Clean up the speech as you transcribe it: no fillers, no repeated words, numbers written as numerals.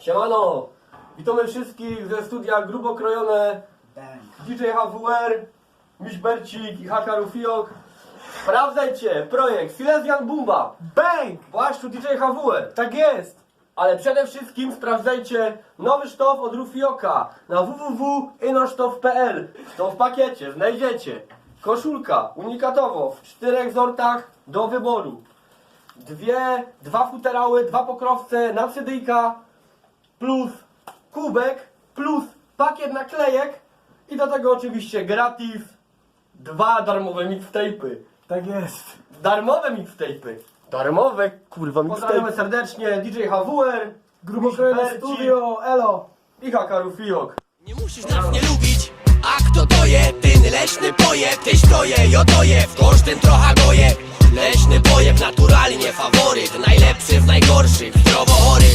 Siemano! Witamy wszystkich ze studia Grubo Krojone, DJ HWR, Miś Bercik i Haka Rufiok. Sprawdzajcie projekt Silesian Bumba, Bang! płaszczu DJ HWR. Tak jest! Ale przede wszystkim sprawdzajcie nowy sztof od Rufioka na www.inosztof.pl. To w pakiecie znajdziecie koszulka unikatowo w 4 sortach do wyboru. Dwa futerały, 2 pokrowce, nadsydyjka, plus kubek, plus pakiet naklejek i do tego oczywiście gratis 2 darmowe mixtape'y. Tak jest! Darmowe mixtape'y. Darmowe, kurwa, pozdrawiamy serdecznie DJ HWR, Grubo Miś Krojone Bercik Studio, elo! i Haka Rufiok. Nie musisz nas nie lubić, a kto to je? Ty leśny pojeb, tyś to je, jo to je, w kosztem trochę goje. Leśny pojeb, naturalnie faworyt, najlepszy z najgorszych, zdrowo chory.